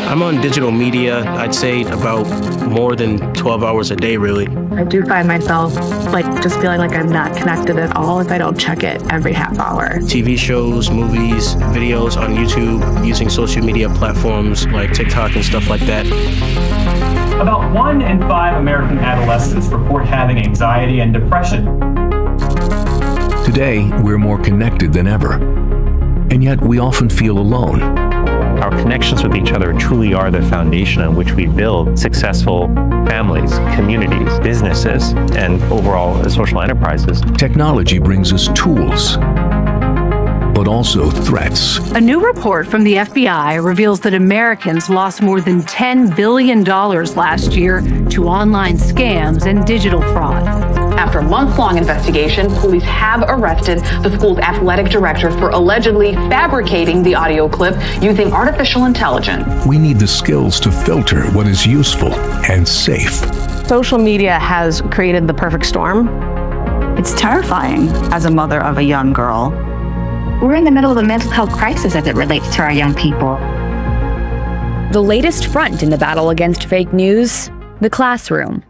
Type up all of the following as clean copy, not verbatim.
I'm on digital media, I'd say about more than 12 hours a day, really. I do find myself just feeling like I'm not connected at all if I don't check it every half hour. TV shows, movies, videos on YouTube, using social media platforms like TikTok and stuff like that. About 1 in 5 American adolescents report having anxiety and depression. Today, we're more connected than ever, and yet we often feel alone. Our connections with each other truly are the foundation on which we build successful families, communities, businesses, and overall social enterprises. Technology brings us tools, but also threats. A new report from the FBI reveals that Americans lost more than $10 billion last year to online scams and digital fraud. After a month-long investigation, police have arrested the school's athletic director for allegedly fabricating the audio clip using artificial intelligence. We need the skills to filter what is useful and safe. Social media has created the perfect storm. It's terrifying as a mother of a young girl. We're in the middle of a mental health crisis as it relates to our young people. The latest front in the battle against fake news, the classroom.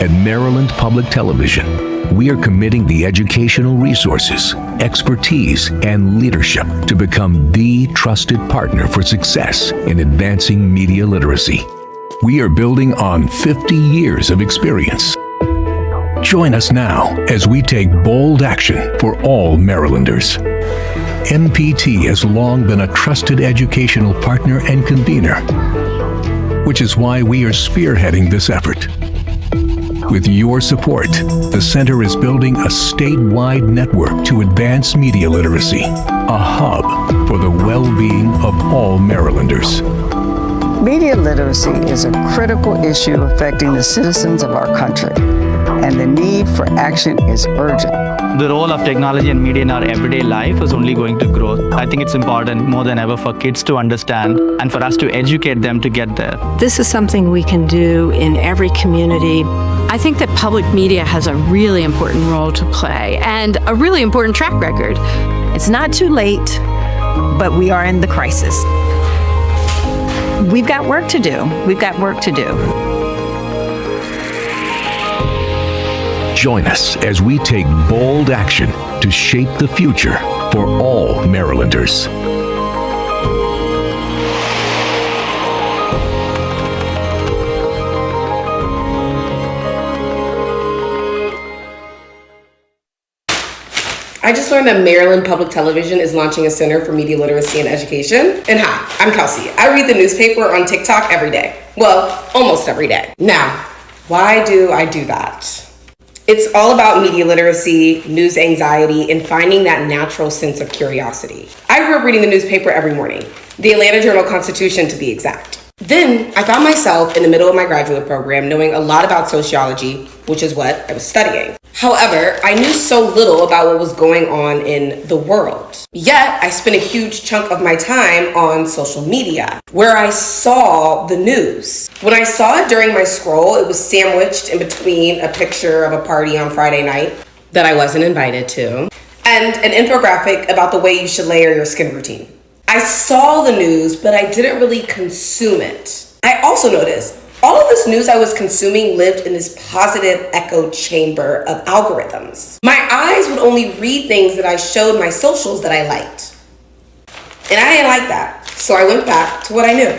At Maryland Public Television, we are committing the educational resources, expertise, and leadership to become the trusted partner for success in advancing media literacy. We are building on 50 years of experience. Join us now as we take bold action for all Marylanders. MPT has long been a trusted educational partner and convener, which is why we are spearheading this effort. With your support, the Center is building a statewide network to advance media literacy, a hub for the well-being of all Marylanders. Media literacy is a critical issue affecting the citizens of our country, and the need for action is urgent. The role of technology and media in our everyday life is only going to grow. I think it's important more than ever for kids to understand and for us to educate them to get there. This is something we can do in every community. I think that public media has a really important role to play and a really important track record. It's not too late, but we are in the crisis. We've got work to do. We've got work to do. Join us as we take bold action to shape the future for all Marylanders. I just learned that Maryland Public Television is launching a Center for Media Literacy and Education. And hi, I'm Kelsey. I read the newspaper on TikTok every day. Well, almost every day. Now, why do I do that? It's all about media literacy, news anxiety, and finding that natural sense of curiosity. I grew up reading the newspaper every morning, the Atlanta Journal-Constitution to be exact. Then I found myself in the middle of my graduate program knowing a lot about sociology, which is what I was studying. However, I knew so little about what was going on in the world. Yet, I spent a huge chunk of my time on social media, where I saw the news. When I saw it during my scroll, it was sandwiched in between a picture of a party on Friday night that I wasn't invited to, and an infographic about the way you should layer your skin routine. I saw the news, but I didn't really consume it. I also noticed all of this news I was consuming lived in this positive echo chamber of algorithms. My eyes would only read things that I showed my socials that I liked. And I didn't like that. So I went back to what I knew,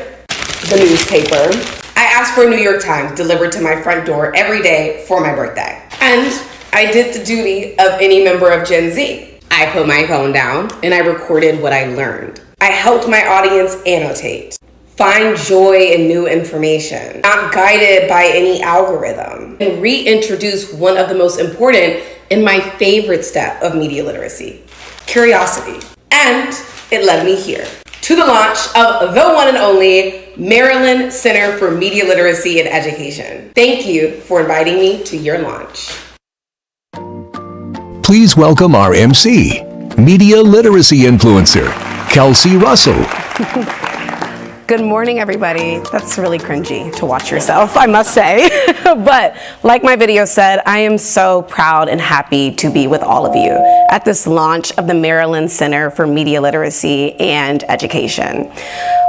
the newspaper. I asked for a New York Times delivered to my front door every day for my birthday. And I did the duty of any member of Gen Z. I put my phone down and I recorded what I learned. I helped my audience annotate, find joy in new information, not guided by any algorithm, and reintroduce one of the most important and my favorite step of media literacy, curiosity. And it led me here to the launch of the one and only Maryland Center for Media Literacy and Education. Thank you for inviting me to your launch. Please welcome our MC, media literacy influencer, Kelsey Russell. Good morning, everybody. That's really cringy to watch yourself, I must say. But like my video said, I am so proud and happy to be with all of you at this launch of the Maryland Center for Media Literacy and Education.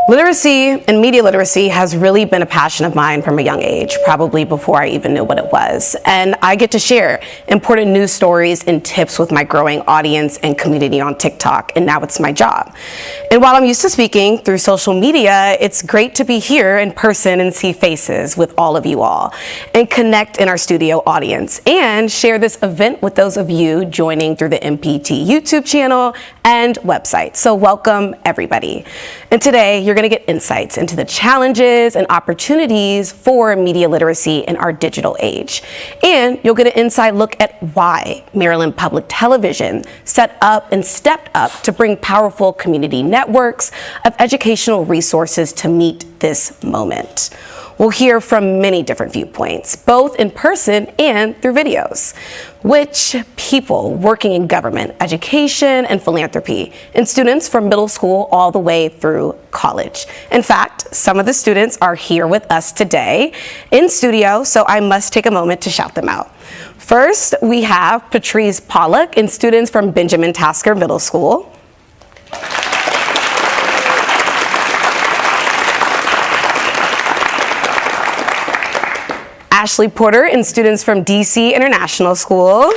Literacy and media literacy has really been a passion of mine from a young age, probably before I even knew what it was. And I get to share important news stories and tips with my growing audience and community on TikTok, and now it's my job. And while I'm used to speaking through social media, it's great to be here in person and see faces with all of you all, and connect in our studio audience, and share this event with those of you joining through the MPT YouTube channel and website. So welcome, everybody. And today, you're going to get insights into the challenges and opportunities for media literacy in our digital age. And you'll get an inside look at why Maryland Public Television set up and stepped up to bring powerful community networks of educational resources to meet this moment. We'll hear from many different viewpoints, both in person and through videos. Which people working in government, education, and philanthropy, and students from middle school all the way through college. In fact, some of the students are here with us today in studio, so I must take a moment to shout them out. First, we have Patrice Pollock and students from Benjamin Tasker Middle School. Ashley Porter and students from DC International School.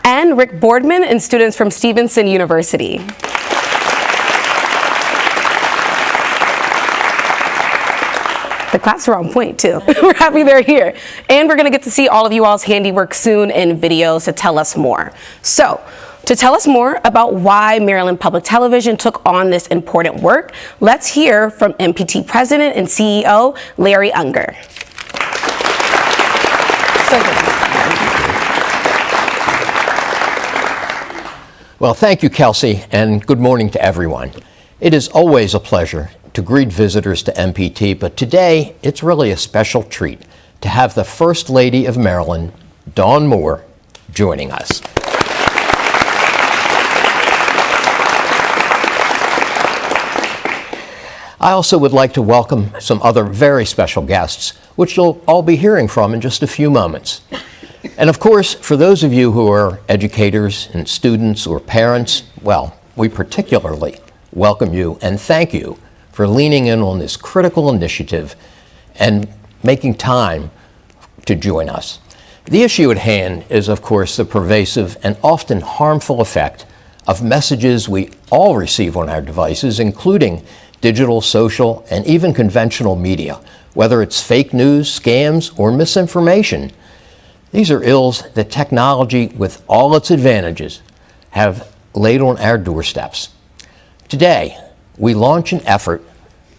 And Rick Boardman and students from Stevenson University. The class are on point too. We're happy they're here. And we're gonna get to see all of you all's handiwork soon in videos to tell us more. So, to tell us more about why Maryland Public Television took on this important work, let's hear from MPT President and CEO, Larry Unger. Well, thank you, Kelsey, and good morning to everyone. It is always a pleasure to greet visitors to MPT, but today it's really a special treat to have the First Lady of Maryland, Dawn Moore, joining us. I also would like to welcome some other very special guests, which you'll all be hearing from in just a few moments. And of course, for those of you who are educators and students or parents, well, we particularly welcome you and thank you for leaning in on this critical initiative and making time to join us. The issue at hand is, of course, the pervasive and often harmful effect of messages we all receive on our devices, including digital, social, and even conventional media, whether it's fake news, scams, or misinformation. These are ills that technology, with all its advantages, have laid on our doorsteps. Today, we launch an effort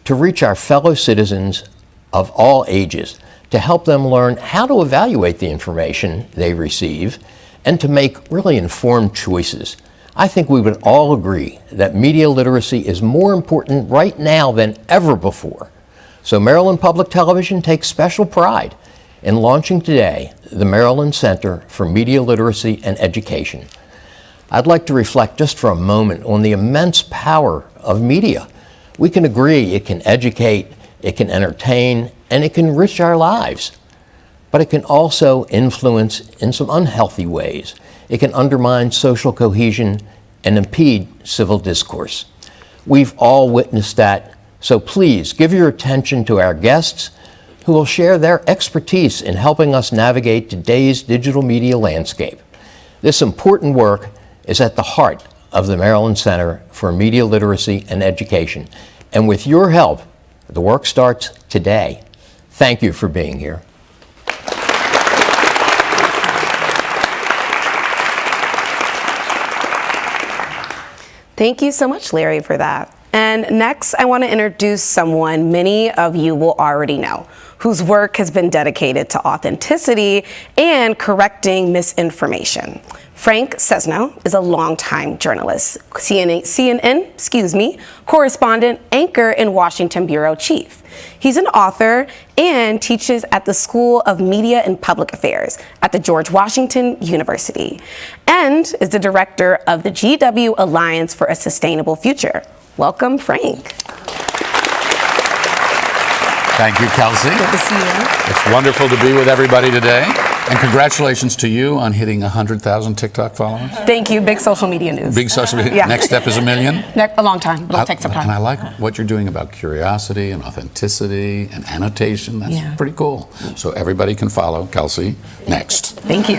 to reach our fellow citizens of all ages, to help them learn how to evaluate the information they receive and to make really informed choices. I think we would all agree that media literacy is more important right now than ever before. So Maryland Public Television takes special pride in launching today the Maryland Center for Media Literacy and Education. I'd like to reflect just for a moment on the immense power of media. We can agree it can educate, it can entertain, and it can enrich our lives. But it can also influence in some unhealthy ways. It can undermine social cohesion and impede civil discourse. We've all witnessed that, so please give your attention to our guests who will share their expertise in helping us navigate today's digital media landscape. This important work is at the heart of the Maryland Center for Media Literacy and Education. And with your help, the work starts today. Thank you for being here. Thank you so much, Larry, for that. And next, I want to introduce someone many of you will already know, whose work has been dedicated to authenticity and correcting misinformation. Frank Sesno is a longtime journalist, CNN, correspondent, anchor, and Washington bureau chief. He's an author and teaches at the School of Media and Public Affairs at the George Washington University, and is the director of the GW Alliance for a Sustainable Future. Welcome, Frank. Thank you, Kelsey. Good to see you. It's wonderful to be with everybody today. And congratulations to you on hitting 100,000 TikTok followers. Thank you. Big social media news. Big social media. Yeah. Next step is 1 million? A long time, but it'll take some time. And I like what you're doing about curiosity and authenticity and annotation. That's pretty cool. So everybody can follow Kelsey next. Thank you.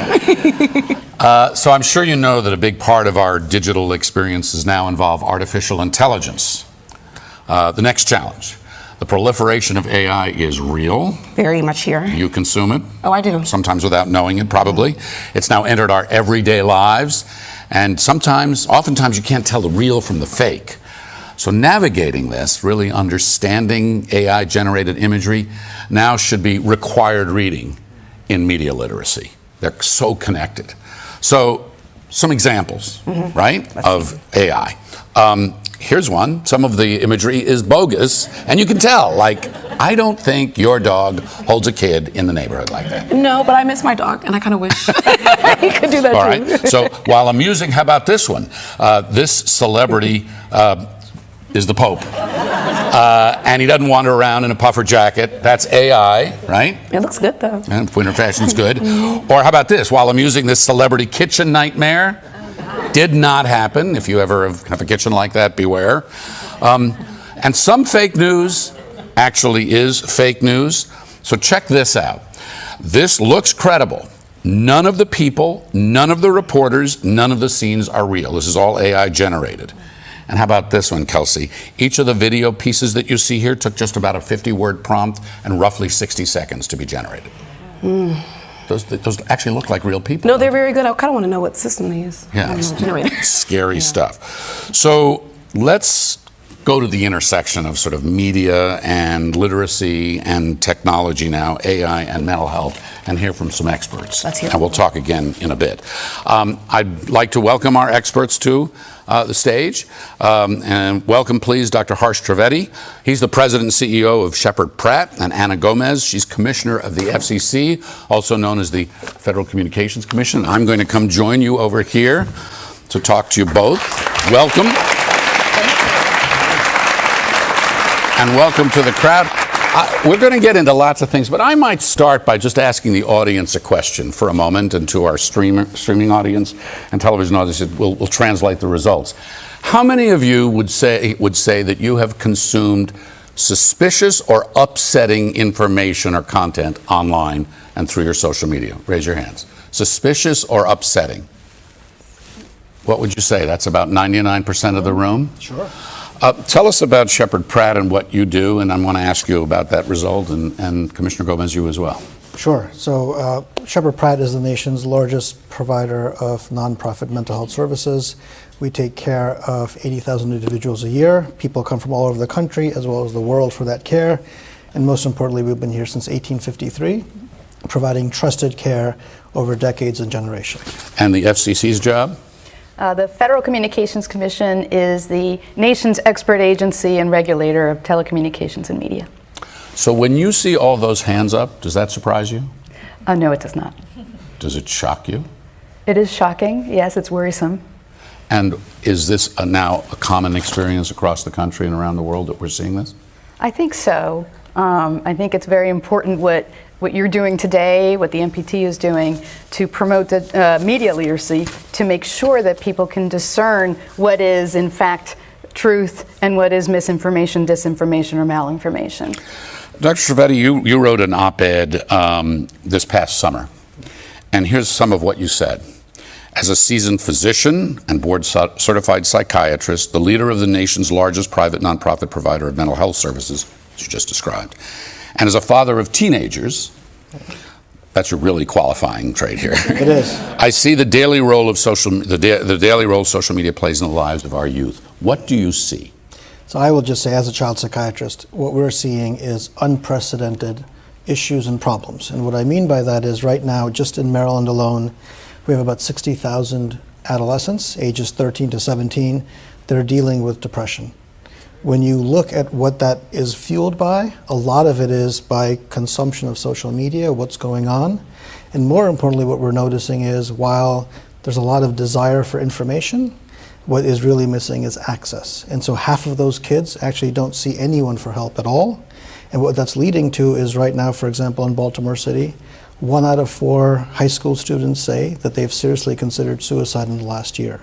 So I'm sure you know that a big part of our digital experiences now involve artificial intelligence. The next challenge. The proliferation of AI is real. Very much here. You consume it. Oh, I do. Sometimes without knowing it, probably. It's now entered our everyday lives. And oftentimes you can't tell the real from the fake. So navigating this, really understanding AI-generated imagery, now should be required reading in media literacy. They're so connected. So some examples, right, of AI. Here's one. Some of the imagery is bogus, and you can tell, like, I don't think your dog holds a kid in the neighborhood like that. No, but I miss my dog, and I kind of wish he could do that All too. right. So while amusing, how about this one? This celebrity is the Pope, and he doesn't wander around in a puffer jacket. That's AI, right? It looks good, though. And winter fashion's good. Or how about this? While amusing, this celebrity kitchen nightmare did not happen. If you ever have a kitchen like that, beware. And some fake news actually is fake news. So check this out. This looks credible. None of the people, none of the reporters, none of the scenes are real. This is all AI generated. And how about this one, Kelsey? Each of the video pieces that you see here took just about a 50-word prompt and roughly 60 seconds to be generated. Those actually look like real people. No, they're very good. I kind of want to know what system they use. Yeah, it's scary stuff. So let's go to the intersection of sort of media and literacy and technology now, AI and mental health, and hear from some experts. Let's hear. And we'll talk again in a bit. I'd like to welcome our experts to the stage. And welcome, please, Dr. Harsh Trivedi. He's the president and CEO of Shepard Pratt, and Ana Gomez. She's commissioner of the FCC, also known as the Federal Communications Commission. I'm going to come join you over here to talk to you both. Welcome. And welcome to the crowd. We're going to get into lots of things, but I might start by just asking the audience a question for a moment, and to our streaming audience and television audience, we'll translate the results. How many of you would say that you have consumed suspicious or upsetting information or content online and through your social media? Raise your hands. Suspicious or upsetting? What would you say? That's about 99% of the room? Sure. Tell us about Shepard Pratt and what you do, and I want to ask you about that result, and Commissioner Gomez, you as well. Sure. So Shepard Pratt is the nation's largest provider of nonprofit mental health services. We take care of 80,000 individuals a year. People come from all over the country as well as the world for that care. And most importantly, we've been here since 1853, providing trusted care over decades and generations. And the FCC's job? The Federal Communications Commission is the nation's expert agency and regulator of telecommunications and media. So when you see all those hands up, does that surprise you? No, it does not. Does it shock you? It is shocking. Yes, it's worrisome. And is this now a common experience across the country and around the world that we're seeing this? I think so. I think it's very important what you're doing today, what the MPT is doing to promote the media literacy, to make sure that people can discern what is in fact truth and what is misinformation, disinformation, or malinformation. Dr. Trivedi, you wrote an op-ed this past summer, and here's some of what you said. As a seasoned physician and board-certified psychiatrist, the leader of the nation's largest private nonprofit provider of mental health services, as you just described, and as a father of teenagers, that's a really qualifying trait here. It is. I see the daily role of social media plays in the lives of our youth. What do you see? So I will just say, as a child psychiatrist, what we're seeing is unprecedented issues and problems. And what I mean by that is right now, just in Maryland alone, we have about 60,000 adolescents, ages 13 to 17, that are dealing with depression. When you look at what that is fueled by, a lot of it is by consumption of social media, what's going on. And more importantly, what we're noticing is while there's a lot of desire for information, what is really missing is access. And so half of those kids actually don't see anyone for help at all. And what that's leading to is right now, for example, in Baltimore City, 1 out of 4 high school students say that they've seriously considered suicide in the last year.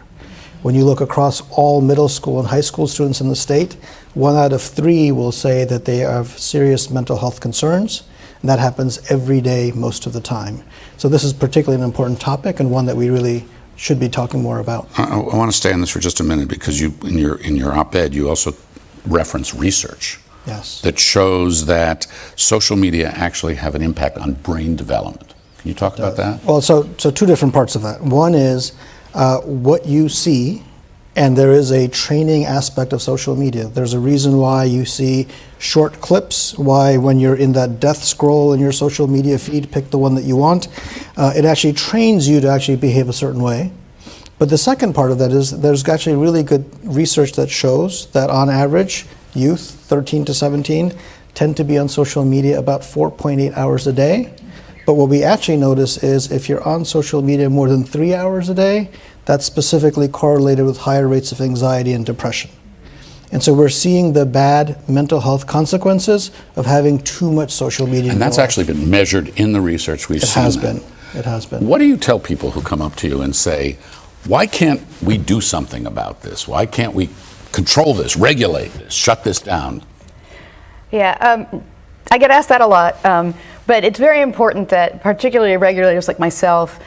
When you look across all middle school and high school students in the state, 1 out of 3 will say that they have serious mental health concerns, and that happens every day, most of the time. So this is particularly an important topic and one that we really should be talking more about. I want to stay on this for just a minute because you, in your op-ed, you also reference research. Yes. That shows that social media actually have an impact on brain development. Can you talk about that? Well, so 2 different parts of that. One is what you see, and there is a training aspect of social media. There's a reason why you see short clips, why when you're in that death scroll in your social media feed, pick the one that you want. It actually trains you to actually behave a certain way. But the second part of that is there's actually really good research that shows that on average, youth, 13 to 17, tend to be on social media about 4.8 hours a day. But what we actually notice is if you're on social media more than 3 hours a day, that's specifically correlated with higher rates of anxiety and depression. And so we're seeing the bad mental health consequences of having too much social media. And that's actually been measured in the research we've seen. It has been. What do you tell people who come up to you and say, why can't we do something about this? Why can't we control this, regulate this, shut this down? Yeah, I get asked that a lot, but it's very important that particularly regulators like myself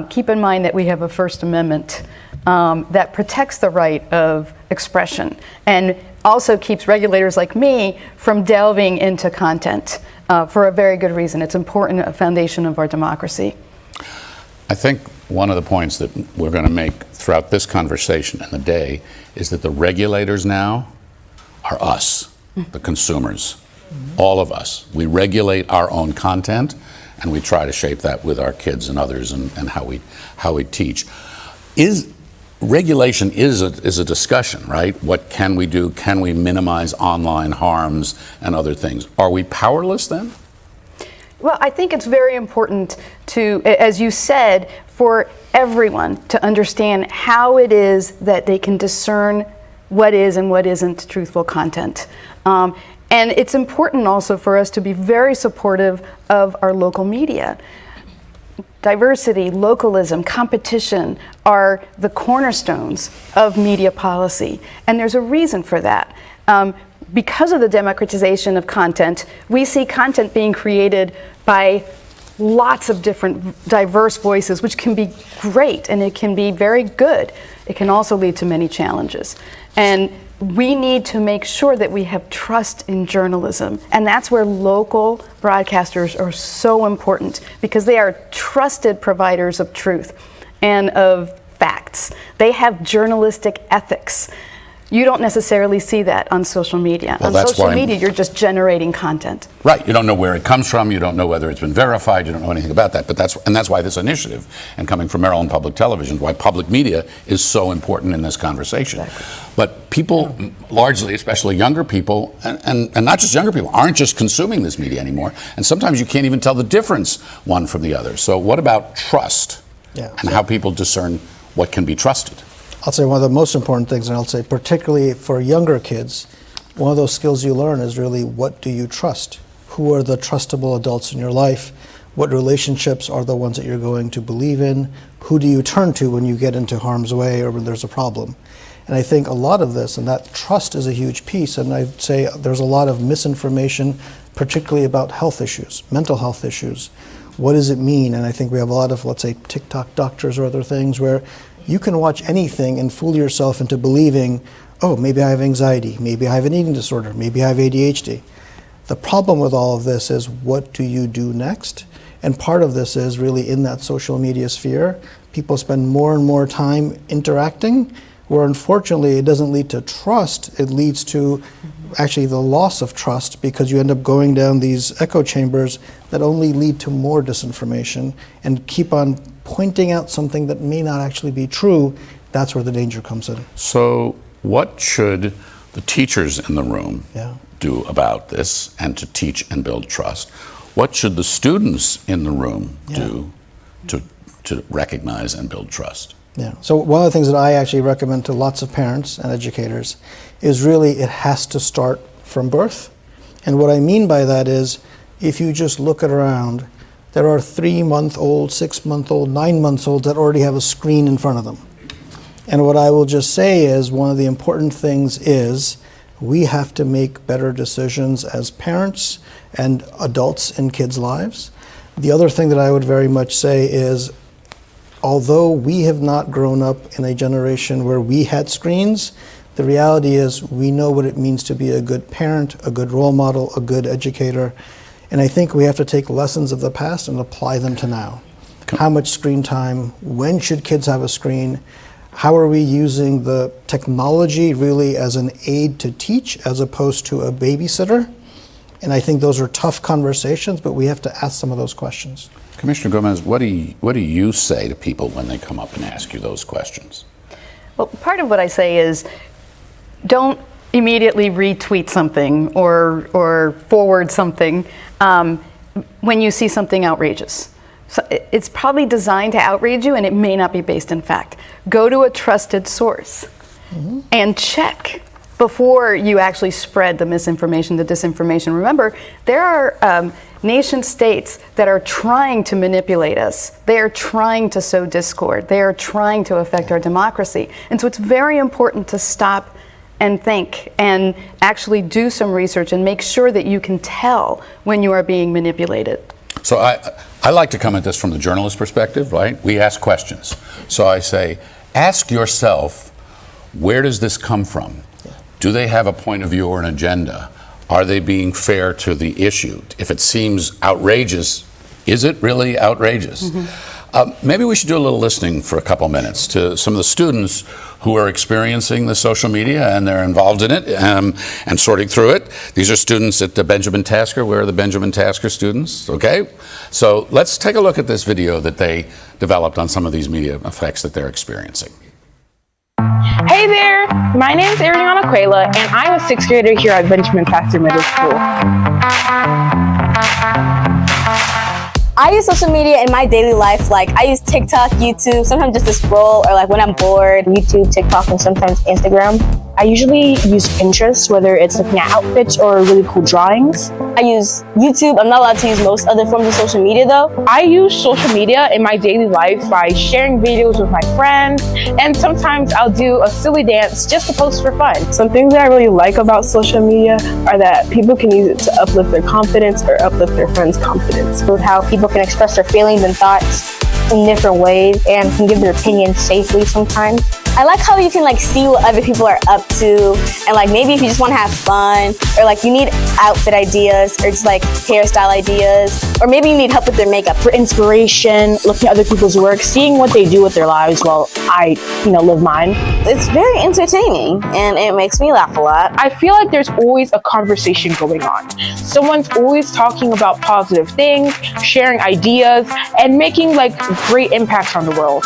keep in mind that we have a First Amendment that protects the right of expression and also keeps regulators like me from delving into content for a very good reason. It's important, a foundation of our democracy. I think one of the points that we're going to make throughout this conversation and the day is that the regulators now are us, the consumers, all of us. We regulate our own content and we try to shape that with our kids and others and how we teach. Regulation is a discussion, right? What can we do? Can we minimize online harms and other things? Are we powerless then? Well, I think it's very important to, as you said, for everyone to understand how it is that they can discern what is and what isn't truthful content. And it's important also for us to be very supportive of our local media. Diversity, localism, competition are the cornerstones of media policy, and there's a reason for that. Because of the democratization of content, we see content being created by lots of different diverse voices, which can be great and it can be very good. It can also lead to many challenges. And we need to make sure that we have trust in journalism. And that's where local broadcasters are so important because they are trusted providers of truth and of facts. They have journalistic ethics. You don't necessarily see that on social media. Well, on social media, you're just generating content. Right. You don't know where it comes from. You don't know whether it's been verified. You don't know anything about that. But that's why this initiative, and coming from Maryland Public Television, why public media is so important in this conversation. Exactly. But people, largely, especially younger people, and not just younger people, aren't just consuming this media anymore. And sometimes you can't even tell the difference one from the other. So what about trust and how people discern what can be trusted? I'll say one of the most important things, and I'll say particularly for younger kids, one of those skills you learn is really what do you trust? Who are the trustable adults in your life? What relationships are the ones that you're going to believe in? Who do you turn to when you get into harm's way or when there's a problem? And I think a lot of this, and that trust is a huge piece, and I'd say there's a lot of misinformation, particularly about health issues, mental health issues. What does it mean? And I think we have a lot of, let's say, TikTok doctors or other things where you can watch anything and fool yourself into believing, oh, maybe I have anxiety, maybe I have an eating disorder, maybe I have ADHD. The problem with all of this is what do you do next? And part of this is really in that social media sphere, people spend more and more time interacting, where unfortunately it doesn't lead to trust, it leads to actually the loss of trust because you end up going down these echo chambers that only lead to more disinformation and keep on pointing out something that may not actually be true. That's where the danger comes in. So what should the teachers in the room do about this and to teach and build trust? What should the students in the room do to recognize and build trust? Yeah. So one of the things that I actually recommend to lots of parents and educators is really it has to start from birth. And what I mean by that is if you just look around, there are 3-month-old, 6-month-old, 9-month-olds that already have a screen in front of them. And what I will just say is one of the important things is we have to make better decisions as parents and adults in kids' lives. The other thing that I would very much say is, although we have not grown up in a generation where we had screens, the reality is we know what it means to be a good parent, a good role model, a good educator. And I think we have to take lessons of the past and apply them to now. How much screen time? When should kids have a screen? How are we using the technology really as an aid to teach as opposed to a babysitter? And I think those are tough conversations, but we have to ask some of those questions. Commissioner Gomez, what do you say to people when they come up and ask you those questions? Well, part of what I say is don't immediately retweet something or forward something when you see something outrageous. So it's probably designed to outrage you, and it may not be based in fact. Go to a trusted source and check before you actually spread the misinformation, the disinformation. Remember, there are nation states that are trying to manipulate us. They are trying to sow discord. They are trying to affect our democracy. And so it's very important to stop and think and actually do some research and make sure that you can tell when you are being manipulated. So I like to come at this from the journalist perspective, right? We ask questions. So I say, ask yourself, where does this come from? Do they have a point of view or an agenda? Are they being fair to the issue? If it seems outrageous, is it really outrageous? Maybe we should do a little listening for a couple minutes to some of the students who are experiencing the social media and they're involved in it and sorting through it. These are students at the Benjamin Tasker. Where are the Benjamin Tasker students? Okay, so let's take a look at this video that they developed on some of these media effects that they're experiencing. Hey there, my name is Ariana Quayla, and I'm a 6th grader here at Benjamin Tasker Middle School. I use social media in my daily life. Like, I use TikTok, YouTube, sometimes just to scroll, or like when I'm bored, YouTube, TikTok, and sometimes Instagram. I usually use Pinterest, whether it's looking at outfits or really cool drawings. I use YouTube. I'm not allowed to use most other forms of social media though. I use social media in my daily life by sharing videos with my friends, and sometimes I'll do a silly dance just to post for fun. Some things that I really like about social media are that people can use it to uplift their confidence or uplift their friends' confidence. With how people can express their feelings and thoughts in different ways and can give their opinions safely sometimes. I like how you can like see what other people are up to, and like maybe if you just want to have fun, or like you need outfit ideas or just like hairstyle ideas, or maybe you need help with their makeup. For inspiration, looking at other people's work, seeing what they do with their lives while I, live mine. It's very entertaining and it makes me laugh a lot. I feel like there's always a conversation going on. Someone's always talking about positive things, sharing ideas, and making like great impacts on the world.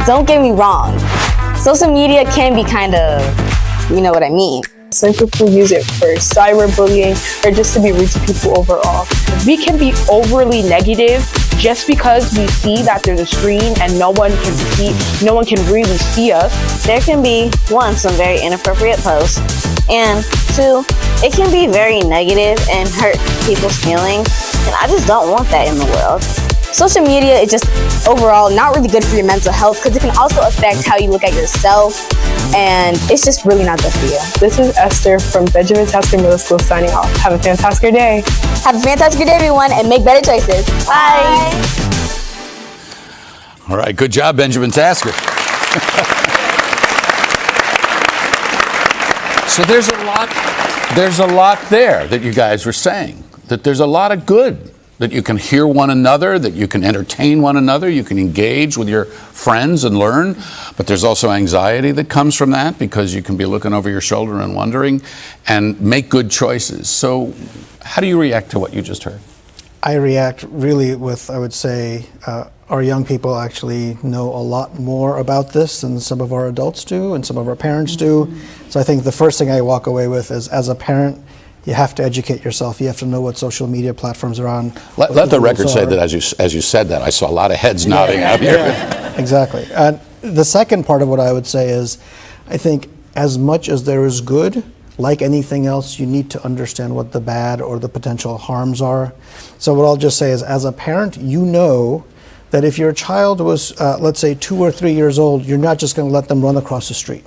Don't get me wrong, social media can be kind of, you know what I mean. Some people use it for cyberbullying or just to be rude to people overall. We can be overly negative just because we see that there's a screen and no one can really see us. There can be, one, some very inappropriate posts, and two, it can be very negative and hurt people's feelings, and I just don't want that in the world. Social media is just overall not really good for your mental health because it can also affect how you look at yourself, and it's just really not good for you. This is Esther from Benjamin Tasker Middle School signing off. Have a fantastic day. Have a fantastic day, everyone, and make better choices. Bye. All right, good job, Benjamin Tasker. So there's a lot there that you guys were saying, that there's a lot of good. That you can hear one another, that you can entertain one another, you can engage with your friends and learn. But there's also anxiety that comes from that because you can be looking over your shoulder and wondering and make good choices. So how do you react to what you just heard? I react really with, I would say, our young people actually know a lot more about this than some of our adults do and some of our parents do. So I think the first thing I walk away with is, as a parent, you have to educate yourself. You have to know what social media platforms are on. Let the record say that as you said that, I saw a lot of heads nodding out here. Yeah, exactly. And the second part of what I would say is, I think as much as there is good, like anything else, you need to understand what the bad or the potential harms are. So what I'll just say is, as a parent, you know that if your child was, let's say, 2 or 3 years old, you're not just going to let them run across the street.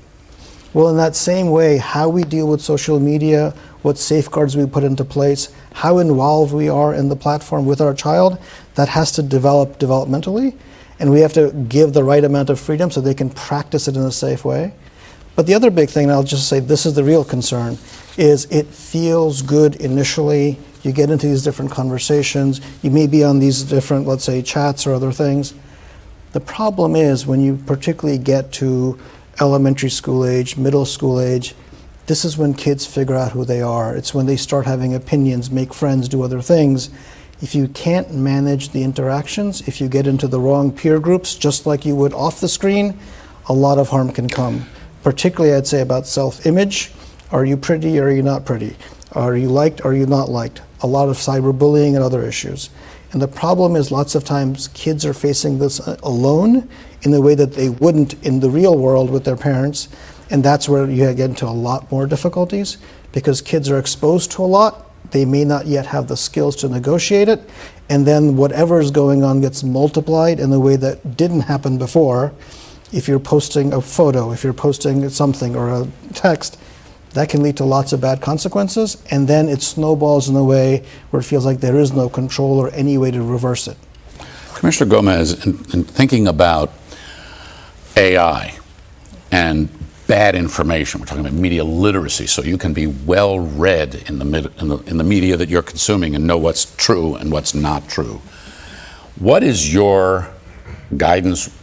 Well, in that same way, how we deal with social media, what safeguards we put into place, how involved we are in the platform with our child, that has to develop developmentally, and we have to give the right amount of freedom so they can practice it in a safe way. But the other big thing, and I'll just say this is the real concern, is it feels good initially. You get into these different conversations. You may be on these different, let's say, chats or other things. The problem is when you particularly get to elementary school age, middle school age, this is when kids figure out who they are. It's when they start having opinions, make friends, do other things. If you can't manage the interactions, if you get into the wrong peer groups, just like you would off the screen, a lot of harm can come. Particularly, I'd say, about self-image. Are you pretty or are you not pretty? Are you liked or are you not liked? A lot of cyberbullying and other issues. And the problem is lots of times kids are facing this alone in the way that they wouldn't in the real world with their parents. And that's where you get into a lot more difficulties because kids are exposed to a lot. They may not yet have the skills to negotiate it. And then whatever is going on gets multiplied in a way that didn't happen before. If you're posting a photo, if you're posting something or a text, that can lead to lots of bad consequences, and then it snowballs in a way where it feels like there is no control or any way to reverse it. Commissioner Gomez, in thinking about AI and bad information, we're talking about media literacy, so you can be well read in the media that you're consuming and know what's true and what's not true. What is your guidance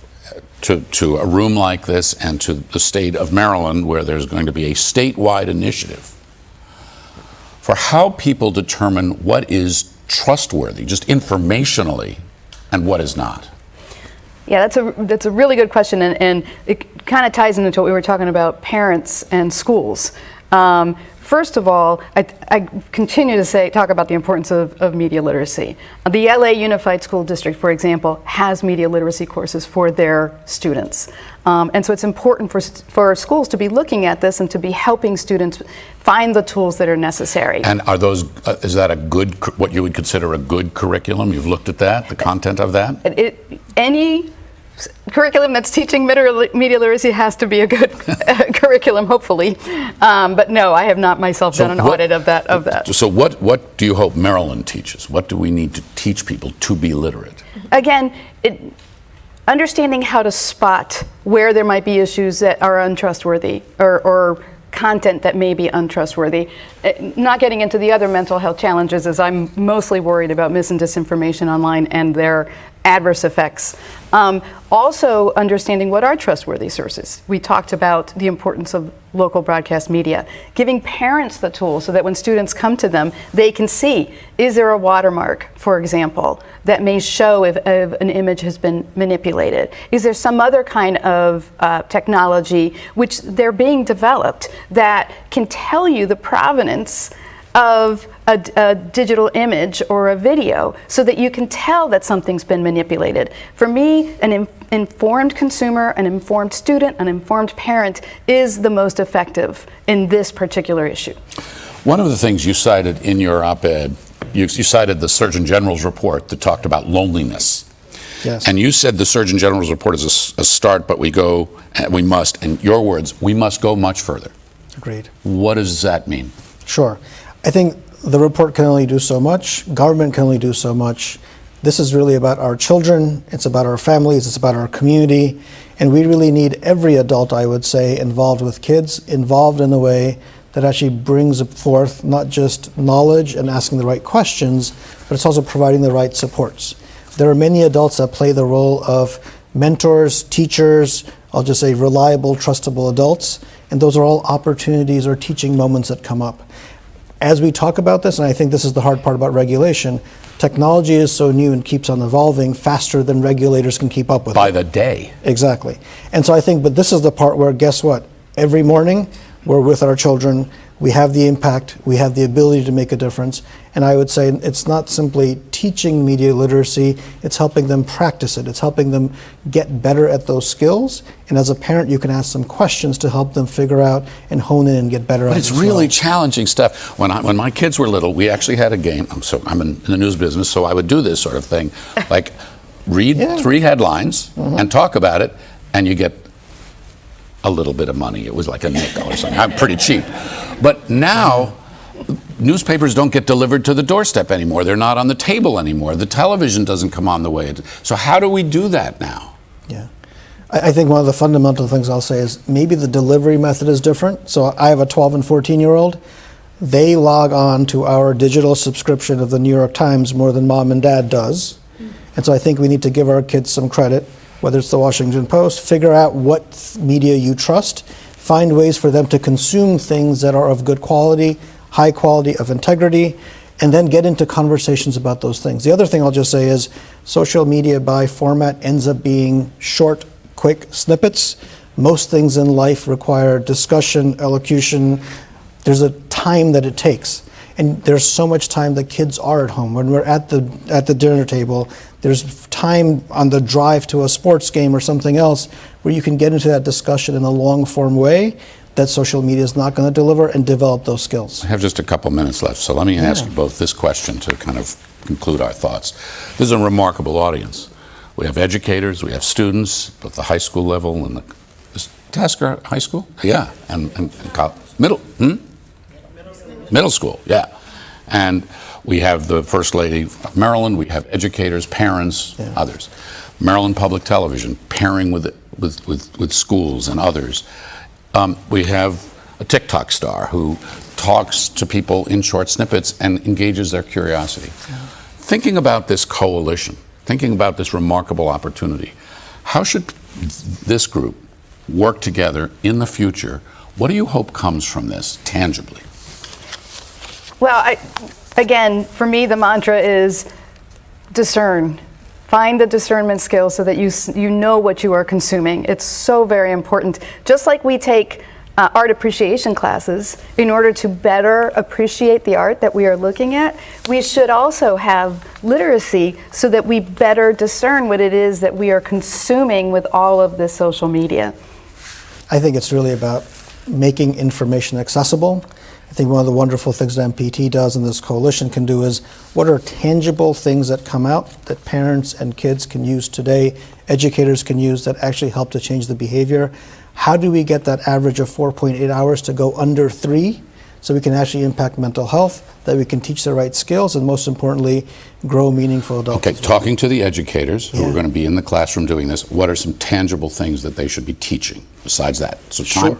to a room like this and to the state of Maryland, where there's going to be a statewide initiative for how people determine what is trustworthy, just informationally, and what is not? Yeah, that's a really good question, and it kind of ties into what we were talking about, parents and schools. First of all, I continue to talk about the importance of media literacy. The LA Unified School District, for example, has media literacy courses for their students. And so it's important for schools to be looking at this and to be helping students find the tools that are necessary. And are those, is that what you would consider a good curriculum? You've looked at that, the content of that? Any curriculum that's teaching media literacy has to be a good curriculum, hopefully. But no, I have not myself done an audit of that. So what do you hope Maryland teaches? What do we need to teach people to be literate? Again, understanding how to spot where there might be issues that are untrustworthy or content that may be untrustworthy. Not getting into the other mental health challenges, as I'm mostly worried about mis and disinformation online and their adverse effects. Also understanding what are trustworthy sources. We talked about the importance of local broadcast media, giving parents the tools so that when students come to them, they can see, is there a watermark, for example, that may show if an image has been manipulated? Is there some other kind of technology which they're being developed that can tell you the provenance of a digital image or a video so that you can tell that something's been manipulated? For me, an informed consumer, an informed student, an informed parent is the most effective in this particular issue. One of the things you cited in your op-ed, you cited the Surgeon General's report that talked about loneliness. Yes. And you said the Surgeon General's report is a start, but we must, in your words, we must go much further. Agreed. What does that mean? Sure. I think the report can only do so much. Government can only do so much. This is really about our children. It's about our families. It's about our community. And we really need every adult, I would say, involved with kids, involved in a way that actually brings forth not just knowledge and asking the right questions, but it's also providing the right supports. There are many adults that play the role of mentors, teachers, I'll just say reliable, trustable adults. And those are all opportunities or teaching moments that come up. As we talk about this, and I think this is the hard part about regulation, technology is so new and keeps on evolving faster than regulators can keep up with. By the day. Exactly. And so I think, but this is the part where, guess what? Every morning, we're with our children, we have the impact, we have the ability to make a difference. And I would say it's not simply teaching teaching media literacy, it's helping them practice it. It's helping them get better at those skills. And as a parent, you can ask them questions to help them figure out and hone in and get better at it. But it's really challenging stuff. When my kids were little, we actually had a game. So I'm in the news business, so I would do this sort of thing. Like read 3 headlines and talk about it, and you get a little bit of money. It was like a nickel or something. I'm pretty cheap. But now, newspapers don't get delivered to the doorstep anymore. They're not on the table anymore. The television doesn't come on the way. So how do we do that now? Yeah. I think one of the fundamental things I'll say is maybe the delivery method is different. So I have a 12 and 14-year-old. They log on to our digital subscription of the New York Times more than mom and dad does. And so I think we need to give our kids some credit, whether it's the Washington Post, figure out what media you trust, find ways for them to consume things that are of good quality, high quality, of integrity, and then get into conversations about those things. The other thing I'll just say is social media by format ends up being short, quick snippets. Most things in life require discussion, elocution. There's a time that it takes. And there's so much time that kids are at home. When we're at the dinner table, there's time on the drive to a sports game or something else where you can get into that discussion in a long-form way that social media is not going to deliver, and develop those skills. I have just a couple minutes left, so let me ask you both this question to kind of conclude our thoughts. This is a remarkable audience. We have educators, we have students at the high school level, and is Tasker High School? Yeah, and middle school, yeah. And we have the First Lady of Maryland, we have educators, parents, others. Maryland Public Television pairing with schools and others. We have a TikTok star who talks to people in short snippets and engages their curiosity. Thinking about this coalition, thinking about this remarkable opportunity, how should this group work together in the future? What do you hope comes from this tangibly? Well, again, for me, the mantra is discern. Find the discernment skills so that you know what you are consuming. It's so very important. Just like we take art appreciation classes in order to better appreciate the art that we are looking at, we should also have literacy so that we better discern what it is that we are consuming with all of this social media. I think it's really about making information accessible. I think one of the wonderful things that MPT does and this coalition can do is what are tangible things that come out that parents and kids can use today, educators can use that actually help to change the behavior. How do we get that average of 4.8 hours to go under 3 so we can actually impact mental health, that we can teach the right skills, and most importantly, grow meaningful adults. Okay, talking to the educators who are going to be in the classroom doing this, what are some tangible things that they should be teaching besides that? So time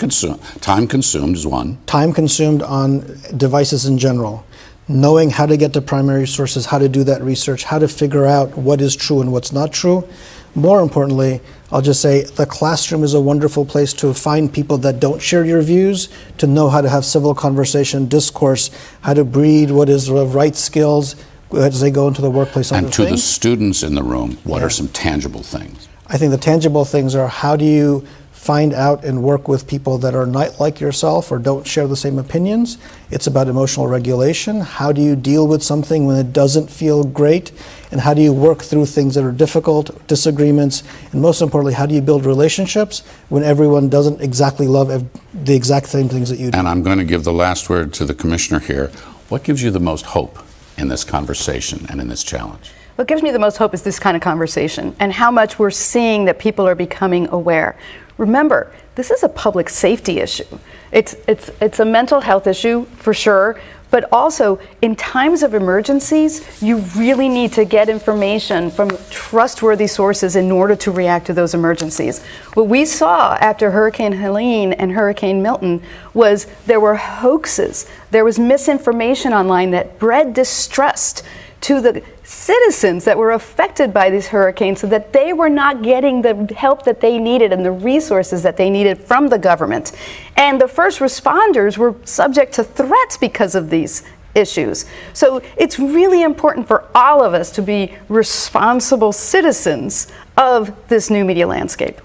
consumed is one. Time consumed on devices in general. Knowing how to get to primary sources, how to do that research, how to figure out what is true and what's not true. More importantly, I'll just say the classroom is a wonderful place to find people that don't share your views, to know how to have civil conversation, discourse, how to breed what is the right skills as they go into the workplace. And to the students in the room, what are some tangible things? I think the tangible things are how do you find out and work with people that are not like yourself or don't share the same opinions. It's about emotional regulation. How do you deal with something when it doesn't feel great? And how do you work through things that are difficult, disagreements? And most importantly, how do you build relationships when everyone doesn't exactly love the exact same things that you do? And I'm going to give the last word to the commissioner here. What gives you the most hope in this conversation and in this challenge? What gives me the most hope is this kind of conversation and how much we're seeing that people are becoming aware. Remember, this is a public safety issue. It's a mental health issue for sure, but also in times of emergencies, you really need to get information from trustworthy sources in order to react to those emergencies. What we saw after Hurricane Helene and Hurricane Milton was there were hoaxes. There was misinformation online that bred distrust to the citizens that were affected by these hurricanes so that they were not getting the help that they needed and the resources that they needed from the government. And the first responders were subject to threats because of these issues. So it's really important for all of us to be responsible citizens of this new media landscape.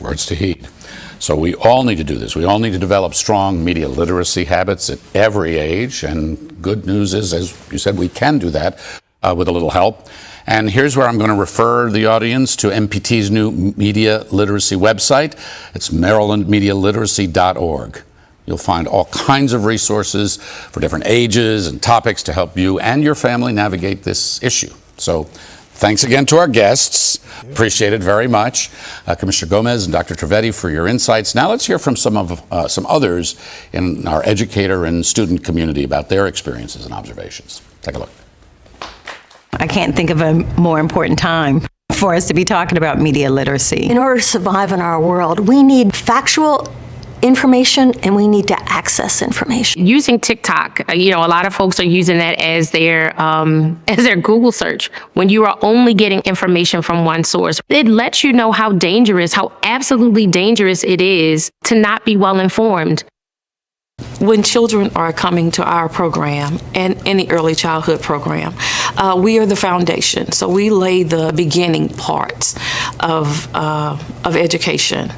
Words to heed. So we all need to do this. We all need to develop strong media literacy habits at every age. And good news is, as you said, we can do that. with a little help. And here's where I'm going to refer the audience to MPT's new media literacy website. It's marylandmedialiteracy.org. You'll find all kinds of resources for different ages and topics to help you and your family navigate this issue. So thanks again to our guests. Appreciate it very much. Commissioner Gomez and Dr. Trivedi for your insights. Now let's hear from some others in our educator and student community about their experiences and observations. Take a look. I can't think of a more important time for us to be talking about media literacy. In order to survive in our world, we need factual information and we need to access information. Using TikTok, a lot of folks are using that as their Google search. When you are only getting information from one source, it lets you know how absolutely dangerous it is to not be well informed. When children are coming to our program and any early childhood program, we are the foundation. So we lay the beginning parts of education.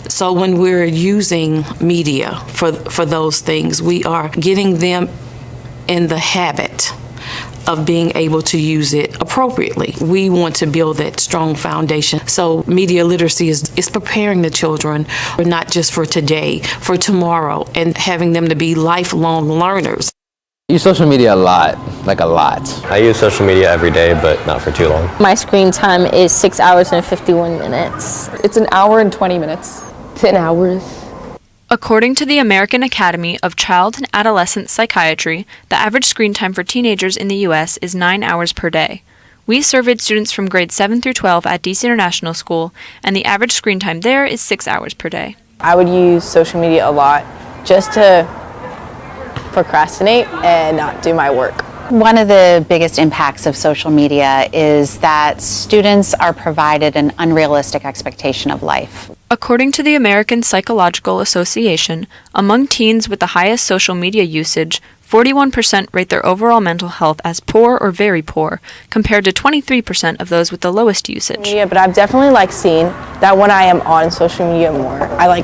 So when we're using media for those things, we are getting them in the habit of being able to use it appropriately. We want to build that strong foundation. So media literacy is preparing the children, not just for today, for tomorrow, and having them to be lifelong learners. I use social media a lot, like a lot. I use social media every day, but not for too long. My screen time is 6 hours and 51 minutes. It's an hour and 20 minutes. 10 hours. According to the American Academy of Child and Adolescent Psychiatry, the average screen time for teenagers in the U.S. is 9 hours per day. We surveyed students from grades 7 through 12 at DC International School, and the average screen time there is 6 hours per day. I would use social media a lot just to procrastinate and not do my work. One of the biggest impacts of social media is that students are provided an unrealistic expectation of life. According to the American Psychological Association, among teens with the highest social media usage, 41% rate their overall mental health as poor or very poor, compared to 23% of those with the lowest usage. Yeah, but I've definitely seen that when I am on social media more, I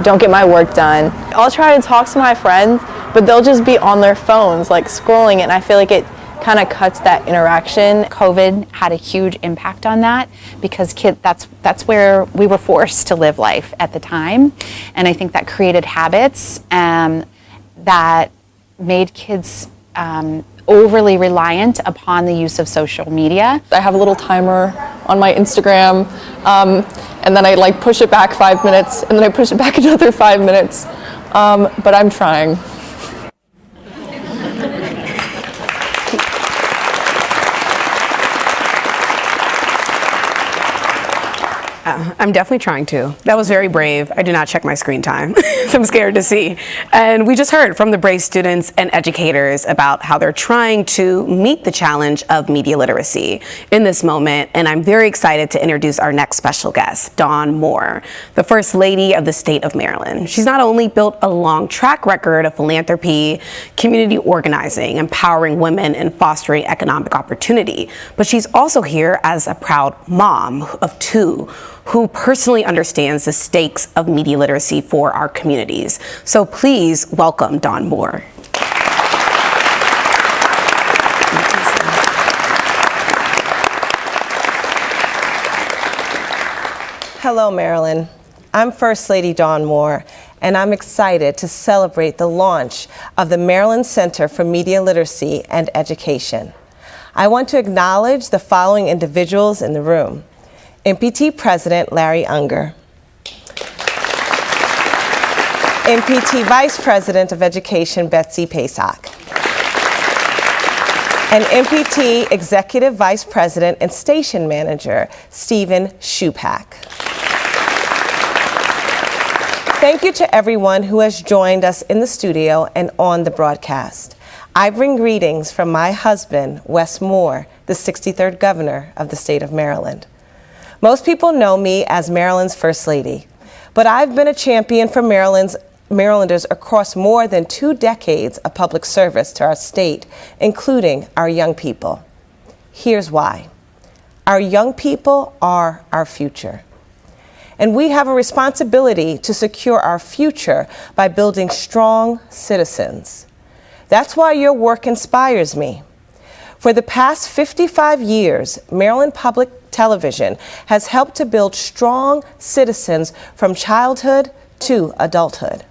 don't get my work done. I'll try to talk to my friends, but they'll just be on their phones, scrolling it, and I feel like it kind of cuts that interaction. COVID had a huge impact on that because that's where we were forced to live life at the time, and I think that created habits that made kids overly reliant upon the use of social media. I have a little timer on my Instagram, and then I push it back 5 minutes, and then I push it back another 5 minutes, but I'm trying. I'm definitely trying to. That was very brave. I do not check my screen time. So I'm scared to see. And we just heard from the brave students and educators about how they're trying to meet the challenge of media literacy in this moment. And I'm very excited to introduce our next special guest, Dawn Moore, the First Lady of the state of Maryland. She's not only built a long track record of philanthropy, community organizing, empowering women, and fostering economic opportunity, but she's also here as a proud mom of two who personally understands the stakes of media literacy for our communities. So please welcome Dawn Moore. Hello, Maryland. I'm First Lady Dawn Moore, and I'm excited to celebrate the launch of the Maryland Center for Media Literacy and Education. I want to acknowledge the following individuals in the room. MPT President Larry Unger, MPT Vice President of Education Betsy Pasak, and MPT Executive Vice President and Station Manager Stephen Shupak. Thank you to everyone who has joined us in the studio and on the broadcast. I bring greetings from my husband, Wes Moore, the 63rd Governor of the state of Maryland. Most people know me as Maryland's First Lady, but I've been a champion for Marylanders across more than 2 decades of public service to our state, including our young people. Here's why. Our young people are our future. And we have a responsibility to secure our future by building strong citizens. That's why your work inspires me. For the past 55 years, Maryland Public Television has helped to build strong citizens from childhood to adulthood.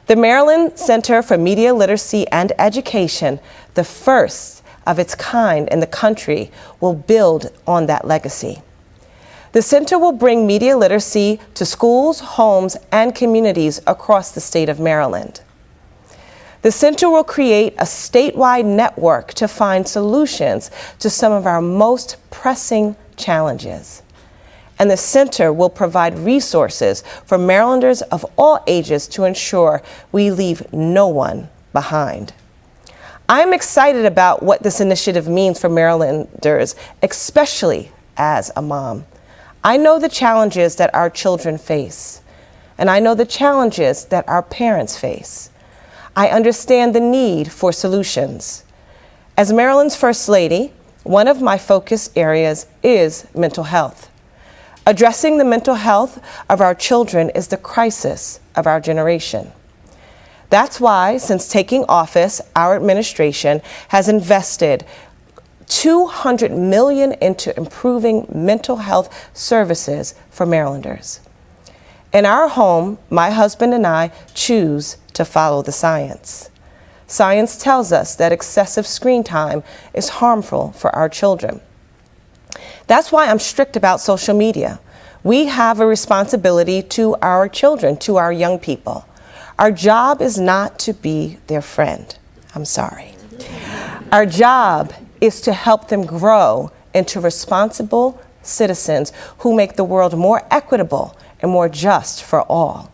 The Maryland Center for Media Literacy and Education, the first of its kind in the country, will build on that legacy. The center will bring media literacy to schools, homes, and communities across the state of Maryland. The center will create a statewide network to find solutions to some of our most pressing challenges. And the center will provide resources for Marylanders of all ages to ensure we leave no one behind. I'm excited about what this initiative means for Marylanders, especially as a mom. I know the challenges that our children face, and I know the challenges that our parents face. I understand the need for solutions. As Maryland's First Lady, one of my focus areas is mental health. Addressing the mental health of our children is the crisis of our generation. That's why, since taking office, our administration has invested $200 million into improving mental health services for Marylanders. In our home, my husband and I choose to follow the science. Science tells us that excessive screen time is harmful for our children. That's why I'm strict about social media. We have a responsibility to our children, to our young people. Our job is not to be their friend. I'm sorry. Our job is to help them grow into responsible citizens who make the world more equitable and more just for all.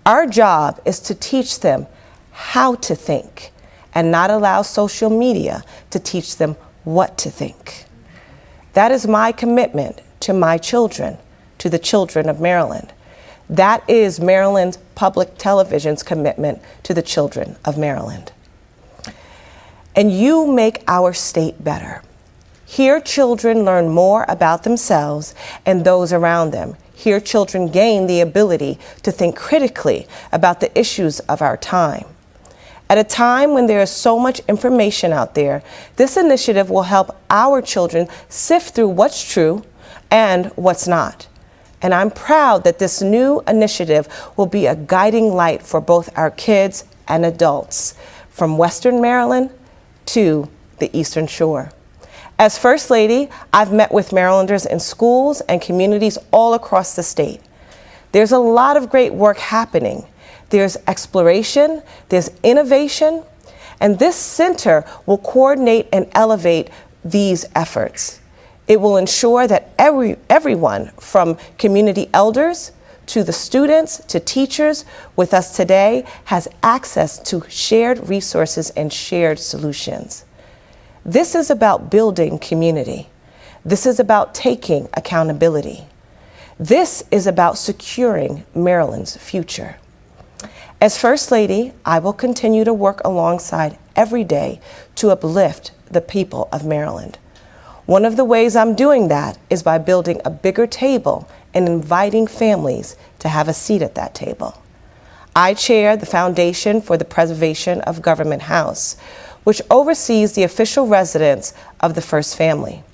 Our job is to teach them how to think and not allow social media to teach them what to think. That is my commitment to my children, to the children of Maryland. That is Maryland Public Television's commitment to the children of Maryland. And you make our state better. Here, children learn more about themselves and those around them. Here, children gain the ability to think critically about the issues of our time. At a time when there is so much information out there, this initiative will help our children sift through what's true and what's not. And I'm proud that this new initiative will be a guiding light for both our kids and adults, from Western Maryland to the Eastern Shore. As First Lady, I've met with Marylanders in schools and communities all across the state. There's a lot of great work happening. There's exploration, there's innovation, and this center will coordinate and elevate these efforts. It will ensure that everyone from community elders to the students to teachers with us today has access to shared resources and shared solutions. This is about building community. This is about taking accountability. This is about securing Maryland's future. As First Lady, I will continue to work alongside every day to uplift the people of Maryland. One of the ways I'm doing that is by building a bigger table and inviting families to have a seat at that table. I chair the Foundation for the Preservation of Government House, which oversees the official residence of the First Family.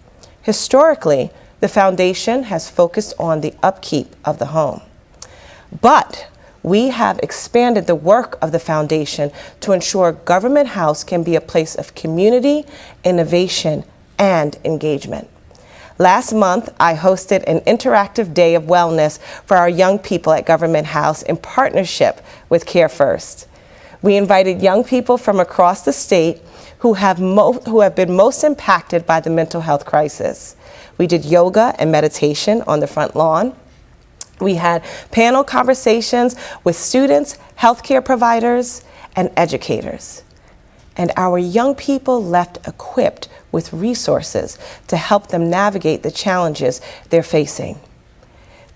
Historically, the foundation has focused on the upkeep of the home. But we have expanded the work of the foundation to ensure Government House can be a place of community, innovation, and engagement. Last month, I hosted an interactive day of wellness for our young people at Government House in partnership with Care First. We invited young people from across the state who have been most impacted by the mental health crisis. We did yoga and meditation on the front lawn. We had panel conversations with students, healthcare providers, and educators. And our young people left equipped with resources to help them navigate the challenges they're facing.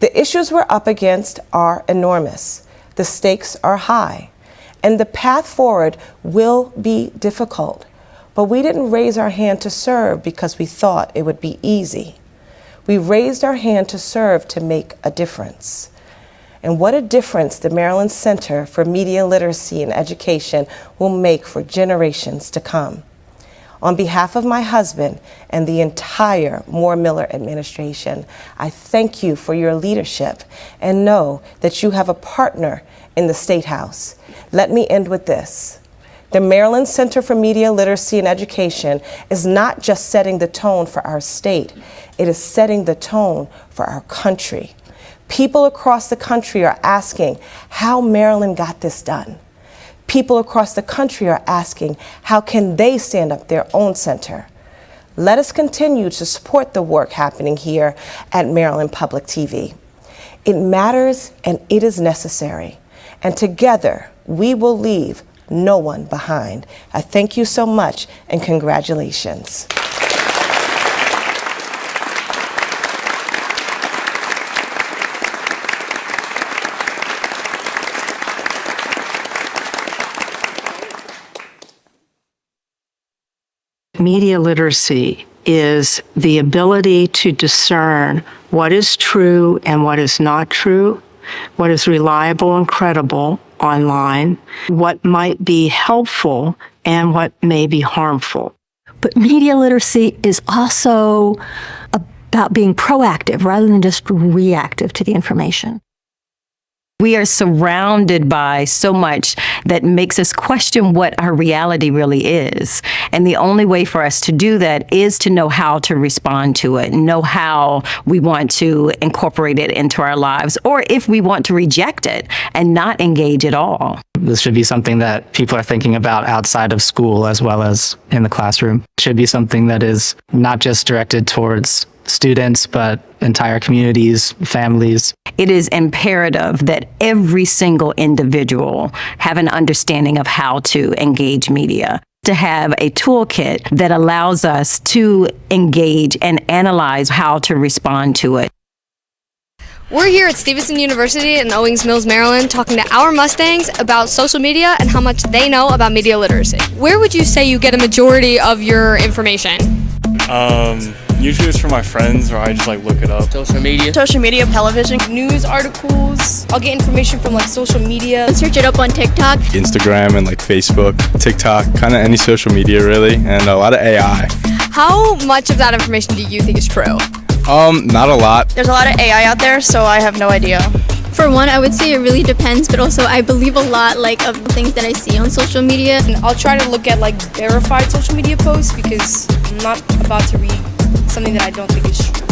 The issues we're up against are enormous. The stakes are high, and the path forward will be difficult. But we didn't raise our hand to serve because we thought it would be easy. We raised our hand to serve to make a difference. And what a difference the Maryland Center for Media Literacy and Education will make for generations to come. On behalf of my husband and the entire Moore-Miller administration, I thank you for your leadership and know that you have a partner in the State House. Let me end with this. The Maryland Center for Media Literacy and Education is not just setting the tone for our state, it is setting the tone for our country. People across the country are asking how Maryland got this done. People across the country are asking how can they stand up their own center. Let us continue to support the work happening here at Maryland Public TV. It matters and it is necessary. And together we will leave no one behind. I thank you so much and congratulations. Media literacy is the ability to discern what is true and what is not true, what is reliable and credible online, what might be helpful and what may be harmful. But media literacy is also about being proactive rather than just reactive to the information. We are surrounded by so much that makes us question what our reality really is. And the only way for us to do that is to know how to respond to it, know how we want to incorporate it into our lives, or if we want to reject it and not engage at all. This should be something that people are thinking about outside of school as well as in the classroom. It should be something that is not just directed towards students, but entire communities, families. It is imperative that every single individual have an understanding of how to engage media, to have a toolkit that allows us to engage and analyze how to respond to it. We're here at Stevenson University in Owings Mills, Maryland, talking to our Mustangs about social media and how much they know about media literacy. Where would you say you get a majority of your information? Usually it's from my friends, or I just look it up. Social media, television, news articles. I'll get information from social media. Search it up on TikTok. Instagram and Facebook, TikTok, kind of any social media really, and a lot of AI. How much of that information do you think is true? Not a lot. There's a lot of AI out there, so I have no idea. For one, I would say it really depends, but also I believe a lot of the things that I see on social media. And I'll try to look at verified social media posts because I'm not about to read something that I don't think is true.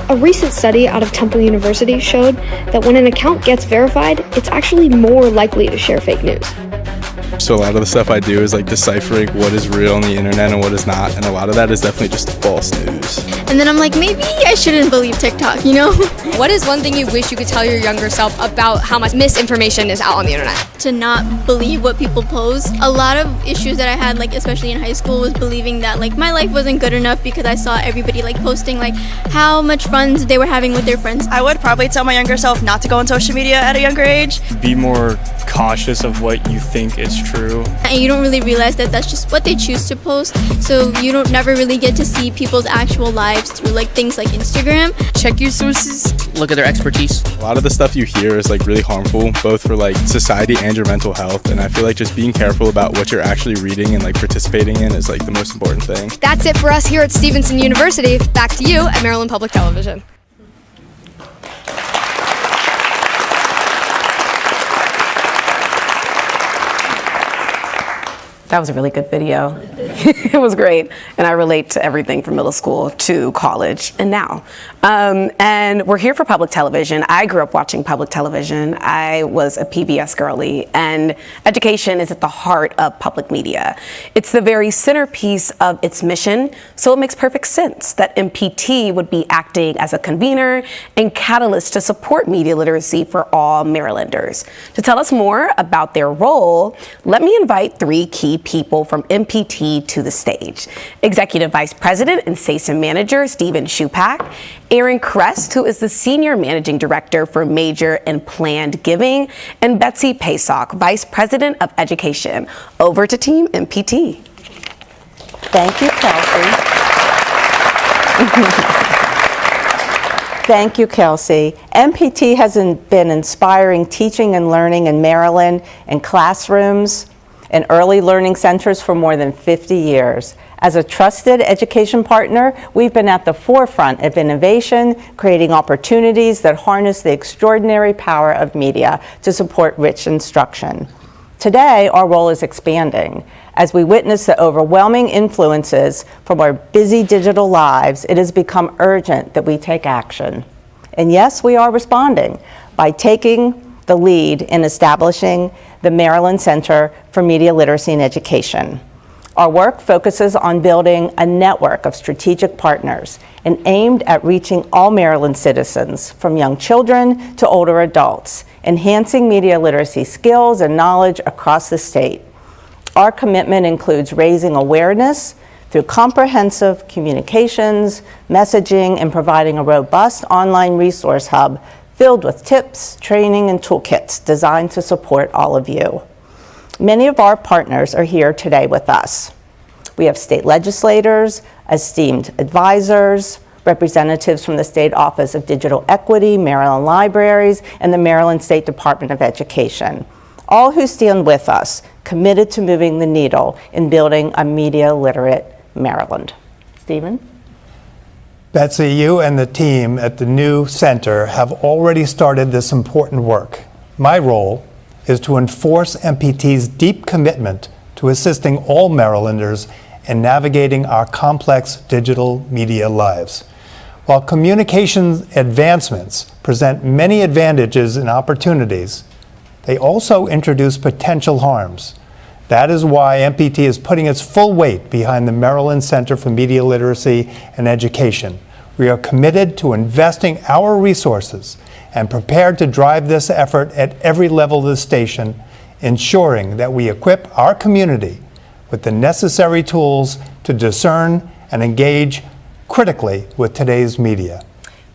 A recent study out of Temple University showed that when an account gets verified, it's actually more likely to share fake news. So a lot of the stuff I do is deciphering what is real on the internet and what is not, and a lot of that is definitely just false news. And then I'm like, maybe I shouldn't believe TikTok, you know? What is one thing you wish you could tell your younger self about how much misinformation is out on the internet? To not believe what people post. A lot of issues that I had, especially in high school, was believing that my life wasn't good enough because I saw everybody posting how much fun they were having with their friends. I would probably tell my younger self not to go on social media at a younger age. Be more cautious of what you think is true. And you don't really realize that that's just what they choose to post, so you don't never really get to see people's actual lives through things like Instagram. Check your sources. Look at their expertise. A lot of the stuff you hear is really harmful, both for society and your mental health, and I feel just being careful about what you're actually reading and participating in is the most important thing. That's it for us here at Stevenson University. Back to you at Maryland Public Television. That was a really good video. It was great. And I relate to everything from middle school to college and now. And we're here for public television. I grew up watching public television. I was a PBS girly, and education is at the heart of public media. It's the very centerpiece of its mission, so it makes perfect sense that MPT would be acting as a convener and catalyst to support media literacy for all Marylanders. To tell us more about their role, let me invite three key people from MPT to the stage. Executive Vice President and SASM Manager Stephen Shupak, Aaron Crest, who is the Senior Managing Director for Major and Planned Giving, and Betsy Pasock, Vice President of Education. Over to Team MPT. Thank you, Kelsey. Thank you, Kelsey. MPT has been inspiring teaching and learning in Maryland in classrooms, and early learning centers for more than 50 years. As a trusted education partner, we've been at the forefront of innovation, creating opportunities that harness the extraordinary power of media to support rich instruction. Today, our role is expanding. As we witness the overwhelming influences from our busy digital lives, it has become urgent that we take action. And yes, we are responding by taking the lead in establishing the Maryland Center for Media Literacy and Education. Our work focuses on building a network of strategic partners and aimed at reaching all Maryland citizens, from young children to older adults, enhancing media literacy skills and knowledge across the state. Our commitment includes raising awareness through comprehensive communications, messaging, and providing a robust online resource hub filled with tips, training, and toolkits designed to support all of you. Many of our partners are here today with us. We have state legislators, esteemed advisors, representatives from the State Office of Digital Equity, Maryland Libraries, and the Maryland State Department of Education, all who stand with us, committed to moving the needle in building a media literate Maryland. Stephen? Betsy, you and the team at the new center have already started this important work. My role is to enforce MPT's deep commitment to assisting all Marylanders in navigating our complex digital media lives. While communications advancements present many advantages and opportunities, they also introduce potential harms. That is why MPT is putting its full weight behind the Maryland Center for Media Literacy and Education. We are committed to investing our resources and prepared to drive this effort at every level of the station, ensuring that we equip our community with the necessary tools to discern and engage critically with today's media.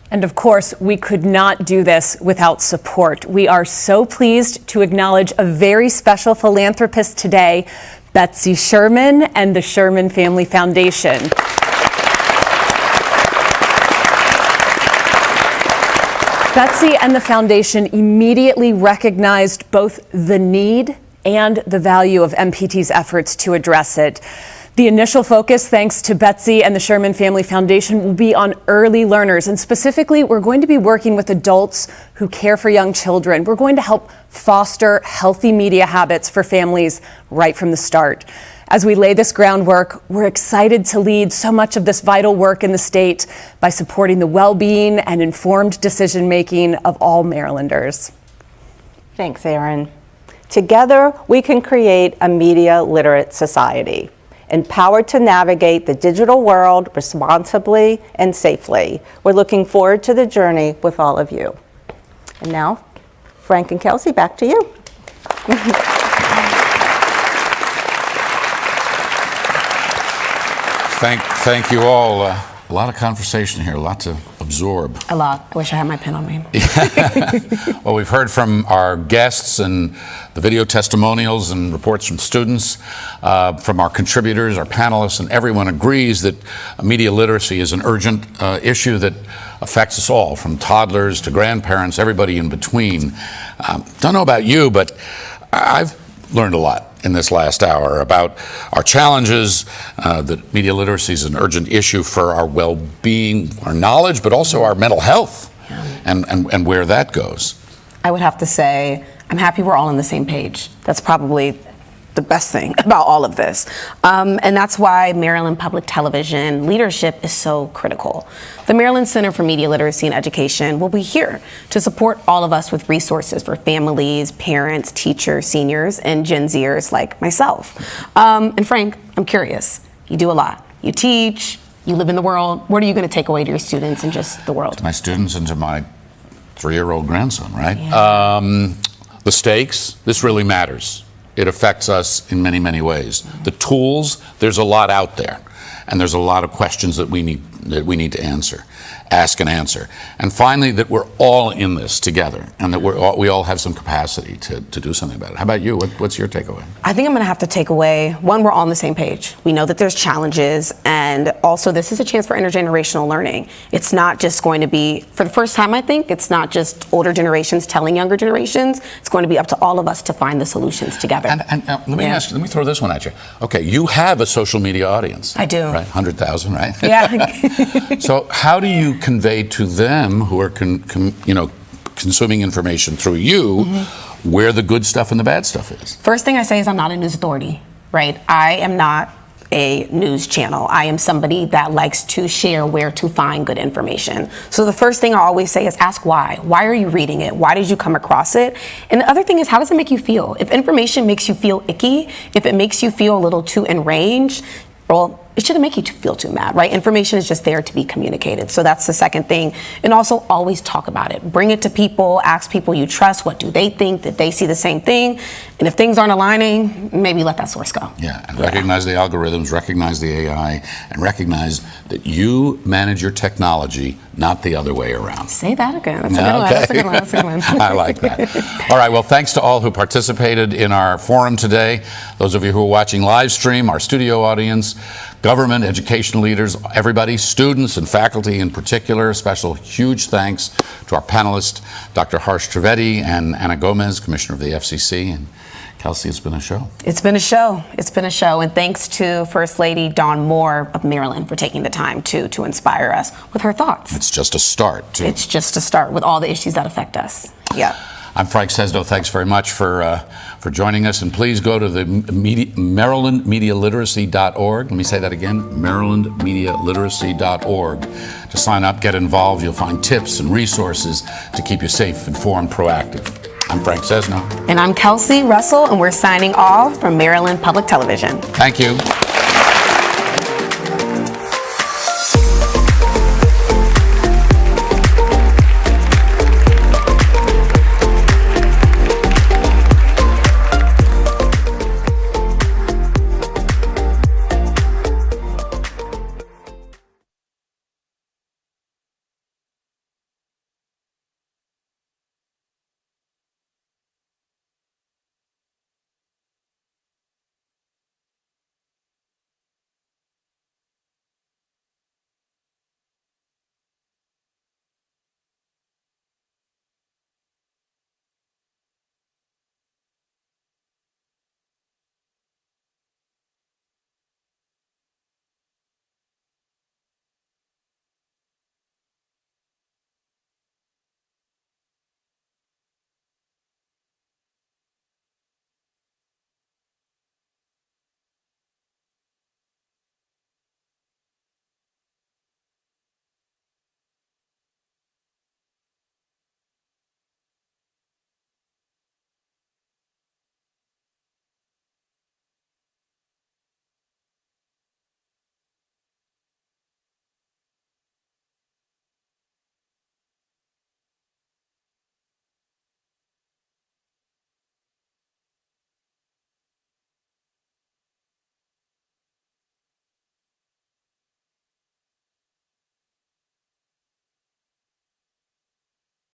And of course, we could not do this without support. We are so pleased to acknowledge a very special philanthropist today, Betsy Sherman and the Sherman Family Foundation. Betsy and the foundation immediately recognized both the need and the value of MPT's efforts to address it. The initial focus, thanks to Betsy and the Sherman Family Foundation, will be on early learners. And specifically, we're going to be working with adults who care for young children. We're going to help foster healthy media habits for families right from the start. As we lay this groundwork, we're excited to lead so much of this vital work in the state by supporting the well-being and informed decision-making of all Marylanders. Thanks, Erin. Together, we can create a media literate society, empowered to navigate the digital world responsibly and safely. We're looking forward to the journey with all of you. And now, Frank and Kelsey, back to you. Thank you all. A lot of conversation here, a lot to absorb. A lot. I wish I had my pen on me. Well, we've heard from our guests and the video testimonials and reports from students, from our contributors, our panelists, and everyone agrees that media literacy is an urgent issue that affects us all, from toddlers to grandparents, everybody in between. Don't know about you, but I've learned a lot in this last hour about our challenges, that media literacy is an urgent issue for our well-being, our knowledge, but also our mental health, and where that goes. I would have to say, I'm happy we're all on the same page. That's probably the best thing about all of this. And that's why Maryland Public Television leadership is so critical. The Maryland Center for Media Literacy and Education will be here to support all of us with resources for families, parents, teachers, seniors, and Gen Zers like myself. And Frank, I'm curious. You do a lot. You teach, you live in the world. What are you going to take away to your students and just the world? To my students and to my 3-year-old grandson, right? Yeah. The stakes, this really matters. It affects us in many, many ways. The tools, there's a lot out there, and there's a lot of questions that we that we need to ask and answer. And finally, that we're all in this together, and that we all have some capacity to do something about it. How about you? What's your takeaway? I think I'm going to have to take away, one, we're all on the same page. We know that there's challenges, and also this is a chance for intergenerational learning. It's not just going to be, for the first time I think, it's not just older generations telling younger generations. It's going to be up to all of us to find the solutions together. And let me throw this one at you. Okay, you have a social media audience. I do. Right, 100,000, right? Yeah. So how do you convey to them who are consuming information through you where the good stuff and the bad stuff is? First thing I say is I'm not a news authority, right? I am not a news channel. I am somebody that likes to share where to find good information. So the first thing I always say is ask why. Why are you reading it? Why did you come across it? And the other thing is, how does it make you feel? If information makes you feel icky, if it makes you feel a little too enraged, well, it shouldn't make you feel too mad, right? Information is just there to be communicated. So that's the second thing. And also always talk about it. Bring it to people, ask people you trust, what do they think, that they see the same thing? And if things aren't aligning, maybe let that source go. Yeah, and recognize the algorithms, recognize the AI, and recognize that you manage your technology, not the other way around. Say that again. That's a good one. That's a good one. That's a good one. I like that. All right, well, thanks to all who participated in our forum today. Those of you who are watching live stream, our studio audience, government, education leaders, everybody, students and faculty in particular. Special huge thanks to our panelists, Dr. Harsh Trivedi and Ana Gomez, Commissioner of the FCC. And Kelsey, it's been a show. It's been a show. It's been a show. And thanks to First Lady Dawn Moore of Maryland for taking the time to inspire us with her thoughts. It's just a start, too. It's just a start with all the issues that affect us. Yeah. I'm Frank Sesno. Thanks very much for joining us. And please go to the MarylandMediaLiteracy.org. Let me say that again, MarylandMediaLiteracy.org. To sign up, get involved. You'll find tips and resources to keep you safe, informed, proactive. I'm Frank Sesno. And I'm Kelsey Russell, and we're signing off from Maryland Public Television. Thank you.